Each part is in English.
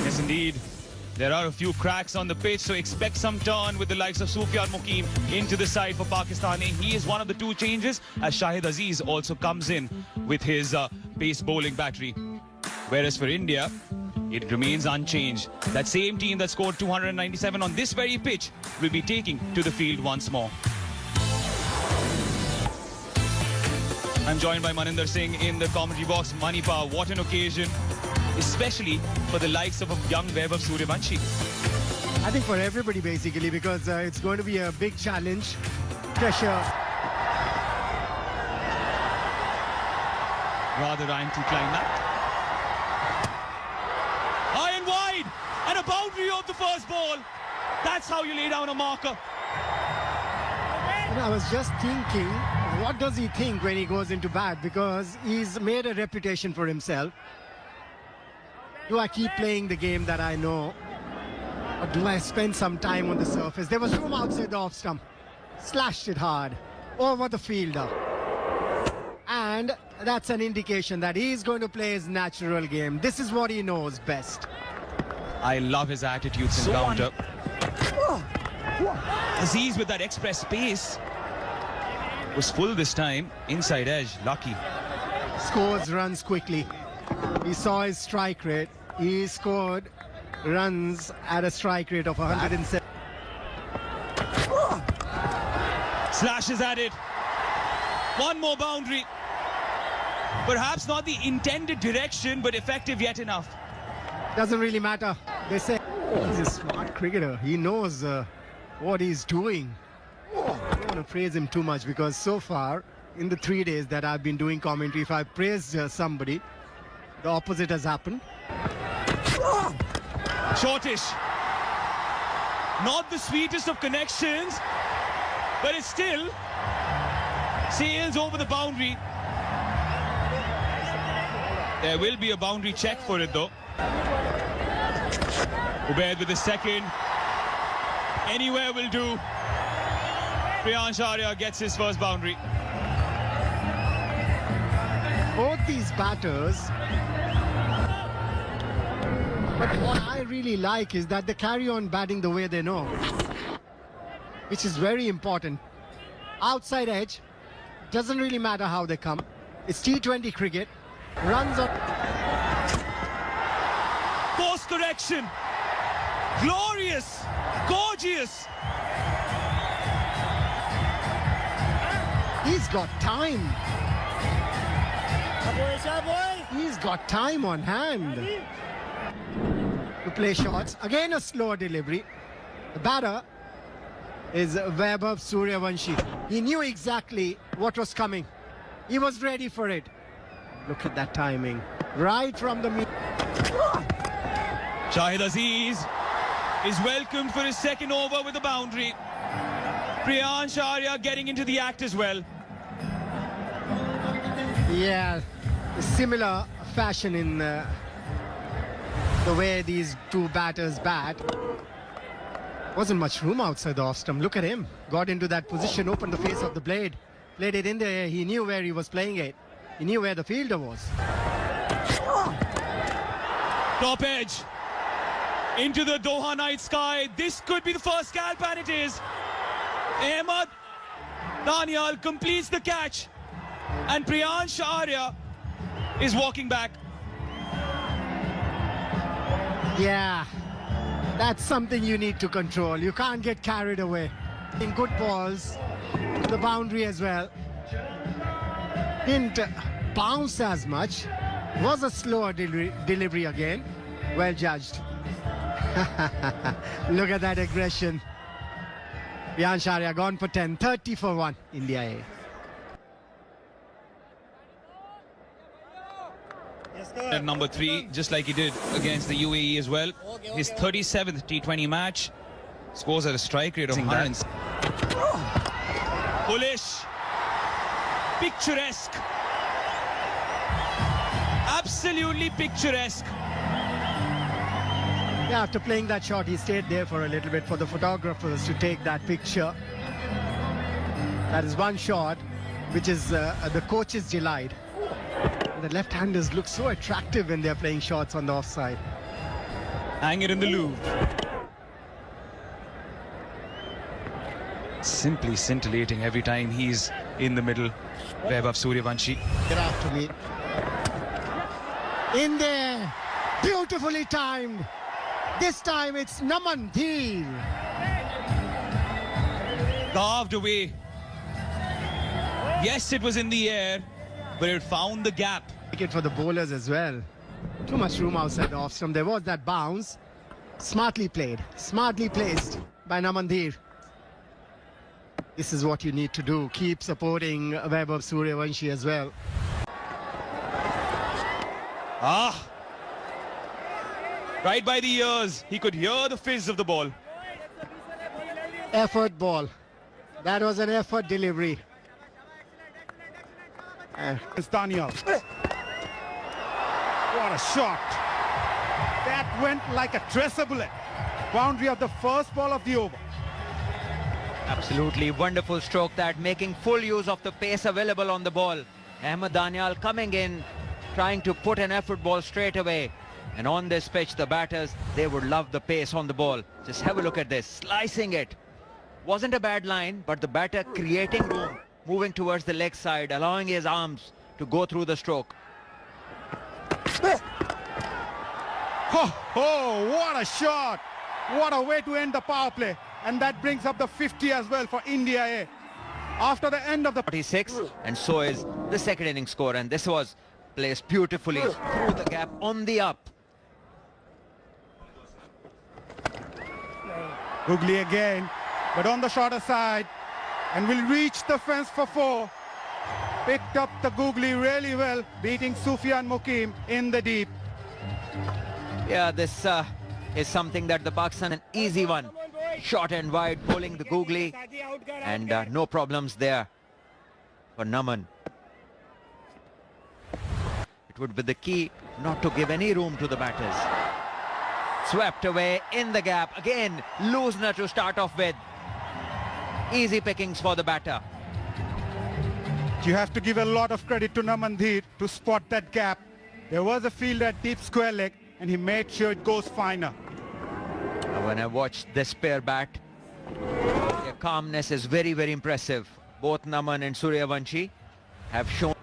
Yes, indeed. There are a few cracks on the pitch, so expect some turn with the likes of Sufyan Muqeem into the side for Pakistan. He is one of the two changes, as Shahid Aziz also comes in with his pace bowling battery. Whereas for India, it remains unchanged. That same team that scored 297 on this very pitch will be taking to the field once more. I'm joined by Maninder Singh in the commentary box. Manipa, what an occasion, especially for the likes of a young Vaibhav Sooryavanshi. I think for everybody basically, because it's going to be a big challenge. Pressure. Rather anti-climax. High and wide, and a boundary of the first ball. That's how you lay down a marker. And I was just thinking, what does he think when he goes into bat? Because he's made a reputation for himself. Do I keep playing the game that I know? Or do I spend some time on the surface? There was room outside the off stump. Slashed it hard over the fielder. And that's an indication that he's going to play his natural game. This is what he knows best. I love his attitudes in counter. Aziz with that express pace was full this time. Inside edge, lucky. Scores runs quickly. He saw his strike rate. He scored runs at a strike rate of 107. Slashes at it. One more boundary. Perhaps not the intended direction, but effective yet enough. Doesn't really matter. They say he's a smart cricketer. He knows what he's doing. I don't want to praise him too much because so far, in the 3 days that I've been doing commentary, if I praised somebody, the opposite has happened. Shortish. Not the sweetest of connections, but it still sails over the boundary. There will be a boundary check for it though. Ubaid with the second. Anywhere will do. Priyansh Arya gets his first boundary. Both these batters, but what I really like is that they carry on batting the way they know, which is very important. Outside edge, doesn't really matter how they come. It's T20 cricket. Runs up. Course correction. Glorious. Gorgeous. He's got time. He's got time on hand to play shots. Again, a slower delivery. The batter is Vaibhav Sooryavanshi. He knew exactly what was coming. He was ready for it. Look at that timing. Right from the... Shahid Aziz is welcomed for his second over with a boundary. Priyansh Arya getting into the act as well. Yeah, similar fashion in the way these two batters bat. Wasn't much room outside the off stump. Look at him. Got into that position, opened the face of the blade. Played it in the air. He knew where he was playing it. He knew where the fielder was. Top edge. Into the Doha night sky. This could be the first scalp, and it is. Ahmed Daniel completes the catch. And Priyansh Arya is walking back. Yeah, that's something you need to control. You can't get carried away. In good balls, the boundary as well. Didn't bounce as much. Was a slower delivery again. Well judged. Look at that aggression. Priyansh Arya gone for 10. 30 for 1. India A. At number 3, just like he did against the UAE as well. His 37th T20 match. Scores at a strike rate of 100. Bullish. Picturesque. Absolutely picturesque. Yeah, after playing that shot, he stayed there for a little bit for the photographers to take that picture. That is one shot, which is the coach's delight. The left-handers look so attractive when they're playing shots on the offside. Hang it in the loop. Simply scintillating every time he's in the middle. Vaibhav Suryavanshi. Get after me. In there. Beautifully timed. This time it's Naman Dhir. Carved away. Yes, it was in the air, but it found the gap. Wicket for the bowlers as well. Too much room outside the off stump. There was that bounce. Smartly played. Smartly placed by Naman Dhir. This is what you need to do. Keep supporting Vaibhav Suryavanshi as well. Ah! Right by the ears. He could hear the fizz of the ball. Effort ball. That was an effort delivery. It's Daniel. What a shot. That went like a tracer bullet. Boundary of the first ball of the over. Absolutely wonderful stroke that, making full use of the pace available on the ball. Ahmed Daniel coming in, trying to put an effort ball straight away. And on this pitch, the batters, they would love the pace on the ball. Just have a look at this, slicing it. Wasn't a bad line, but the batter creating room, moving towards the leg side, allowing his arms to go through the stroke. Oh, what a shot. What a way to end the power play. And that brings up the 50 as well for India A. After the end of the 46, and so is the second innings score. And this was placed beautifully through the gap on the up. Googly again, but on the shorter side, and will reach the fence for 4. Picked up the Googly really well, beating Sufyan Mukim in the deep. Yeah, this is something that the Pakistan, an easy one. Short and wide, bowling the Googly, and no problems there for Naman. It would be the key not to give any room to the batters. Swept away in the gap. Again, loosener to start off with. Easy pickings for the batter. You have to give a lot of credit to Naman Dhir to spot that gap. There was a field at deep square leg, and he made sure it goes finer. When I watched this pair bat, their calmness is very, very impressive. Both Naman and Suryavanshi have shown.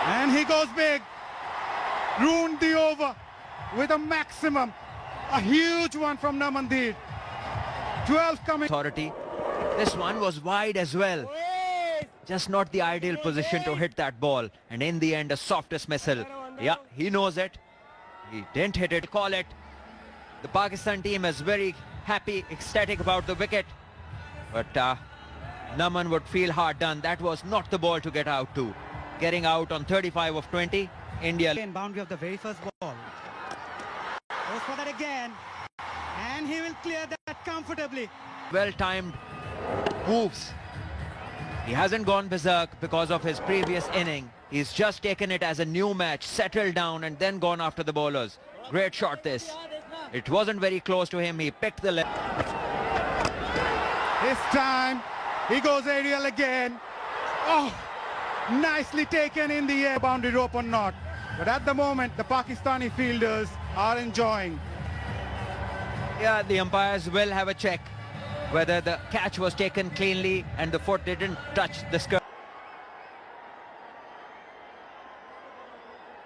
And he goes big. Ruined the over with a maximum. A huge one from Naman Dhir. 12 coming. Authority. This one was wide as well. Just not the ideal position to hit that ball. And in the end, a soft dismissal. Yeah, he knows it. He didn't hit it. Call it. The Pakistan team is very happy, ecstatic about the wicket. But Naman would feel hard done. That was not the ball to get out to. Getting out on 35 of 20. India. In boundary of the very first ball. Goes for that again. And he will clear that comfortably. Well-timed moves. He hasn't gone berserk because of his previous inning. He's just taken it as a new match, settled down and then gone after the bowlers. Great shot this. It wasn't very close to him. He picked the left. This time, he goes aerial again. Oh, nicely taken in the air, boundary rope or not. But at the moment, the Pakistani fielders are enjoying. Yeah, the umpires will have a check whether the catch was taken cleanly and the foot didn't touch the skirt.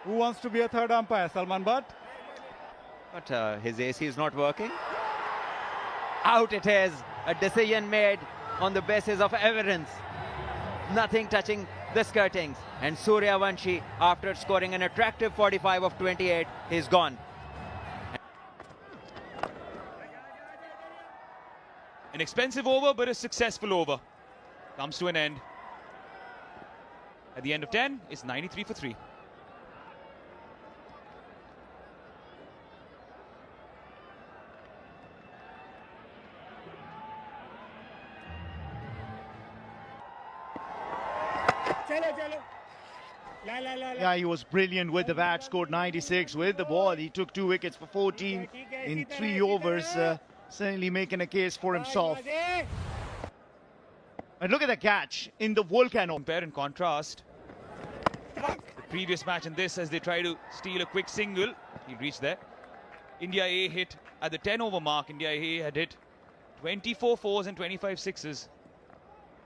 Who wants to be a third umpire, Salman Butt? But his AC is not working. Out it is. A decision made on the basis of evidence. Nothing touching the skirtings. And Suryavanshi, after scoring an attractive 45 of 28, he's gone. An expensive over, but a successful over. Comes to an end. At the end of 10, it's 93 for 3. Yeah, he was brilliant with the bat, scored 96 with the ball. He took 2 wickets for 14 in 3 overs, certainly making a case for himself. And look at the catch in the Volcano. Compare and contrast the previous match and this as they try to steal a quick single. He reached there. India A hit at the 10 over mark. India A had hit 24 fours and 25 sixes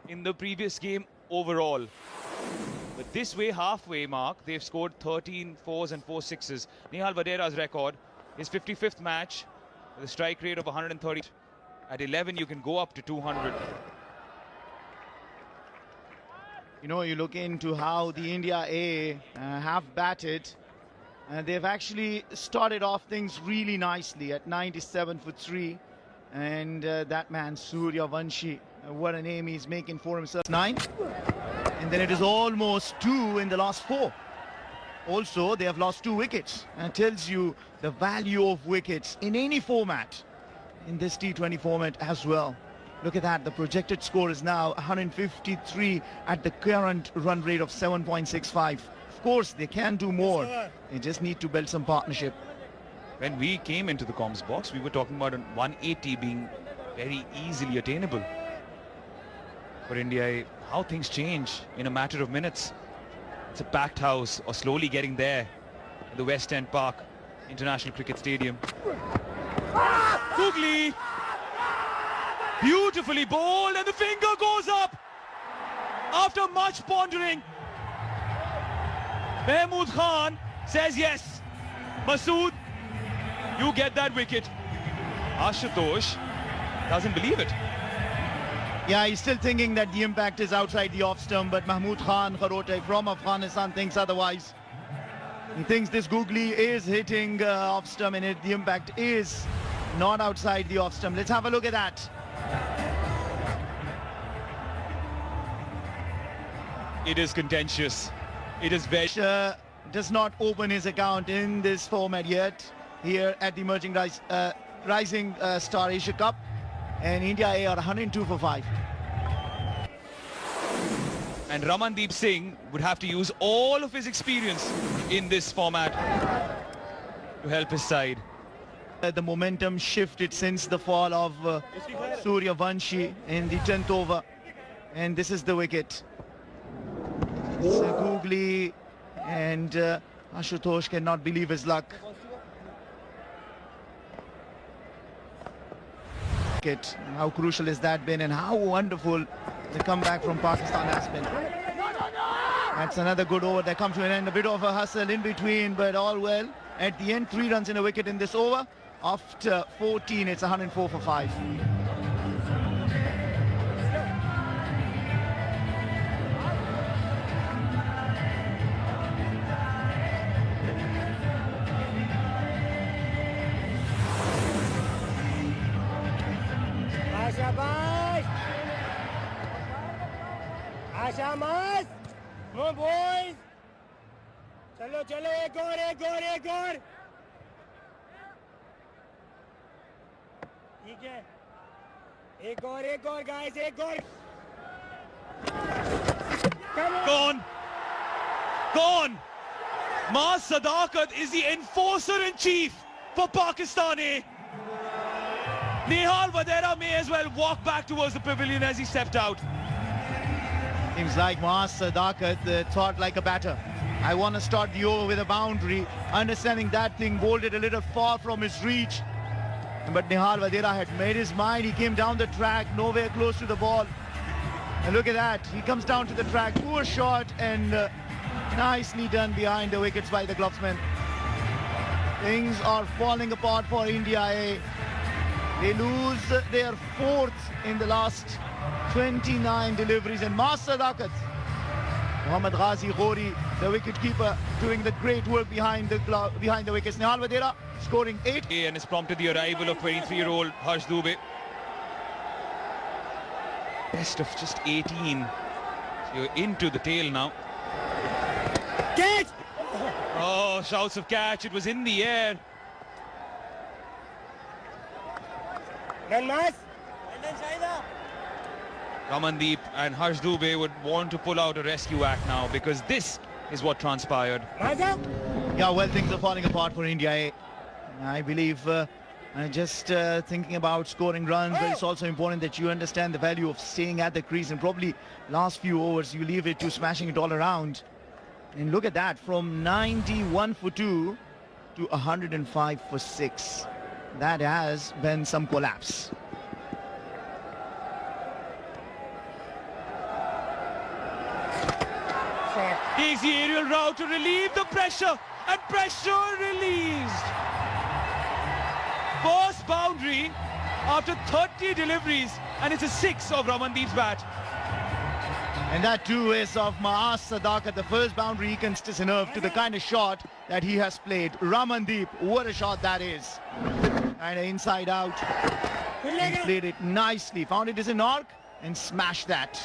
in the previous game overall. But this way, halfway mark, they've scored 13 fours and 4 sixes. Nehal Vadera's record, his 55th match, with a strike rate of 130. At 11, you can go up to 200. You know, you look into how the India A have batted. They've actually started off things really nicely at 97 for 3. And that man, Surya Vanshi, what a name he's making for himself. 9. And then it is almost 2 in the last 4. Also, they have lost 2 wickets. And it tells you the value of wickets in any format, in this T20 format as well. Look at that. The projected score is now 153 at the current run rate of 7.65. Of course, they can do more. They just need to build some partnership. When we came into the comms box, we were talking about a 180 being very easily attainable for India. How things change in a matter of minutes. It's a packed house, or slowly getting there at the West End Park International Cricket Stadium. Googly, beautifully bowled, and the finger goes up after much pondering. Mahmood Khan says yes. Masood, you get that wicket. Ashutosh doesn't believe it. Yeah, he's still thinking that the impact is outside the off stump, but Mahmood Khan Kharote from Afghanistan thinks otherwise. He thinks this googly is hitting off stump, and the impact is not outside the off stump. Let's have a look at that. It is contentious. It is very... does not open his account in this format yet here at the Emerging Rising Star Asia Cup, and India A are 102 for 5. And Ramandeep Singh would have to use all of his experience in this format to help his side. The momentum shifted since the fall of Surya Vanshi in the 10th over, and this is the wicket. It's a googly, and Ashutosh cannot believe his luck. How crucial has that been, and how wonderful the comeback from Pakistan has been. That's another good over that comes to an end. A bit of a hustle in between, but all well. At the end, 3 runs in a wicket in this over. After 14, it's 104 for 5. Shamas! Come on, boys! Chalo, chalo, ek aur! ठीक है. एक और, guys, एक और! Gone! Gone! Maaz Sadakat is the enforcer-in-chief for Pakistan A. Nehal Vadera may as well walk back towards the pavilion as he stepped out. Seems like Maaz Sadakat thought like a batter. I want to start the over with a boundary, understanding that thing bowled it a little far from his reach. But Nehal Vadera had made his mind. He came down the track, nowhere close to the ball. And look at that. He comes down to the track. Poor shot, and nicely done behind the wickets by the glovesman. Things are falling apart for India A. They lose their 4th in the last 29 deliveries, and Maaz Sadakat, Mohammad Ghazi Ghori, the wicketkeeper, doing the great work behind the wickets. Nehal Vadera scoring 8. And has prompted the arrival of 23-year-old Harsh Dubey. Best of just 18. So you're into the tail now. Catch! Oh, shouts of catch. It was in the air. Run, Maaz! Ramandeep and Harsh Dubey would want to pull out a rescue act now, because this is what transpired. Yeah, well, things are falling apart for India A. I believe just thinking about scoring runs, but it's also important that you understand the value of staying at the crease, and probably last few overs you leave it to smashing it all around. And look at that, from 91 for 2 to 105 for 6. That has been some collapse. Takes the aerial route to relieve the pressure, and pressure released. First boundary after 30 deliveries, and it's a 6 of Ramandeep's bat. And that too is of Maaz Sadakat, the first boundary he can deserve to the kind of shot that he has played. Ramandeep, what a shot that is. And inside out, he played it nicely, found it as an arc and smashed that.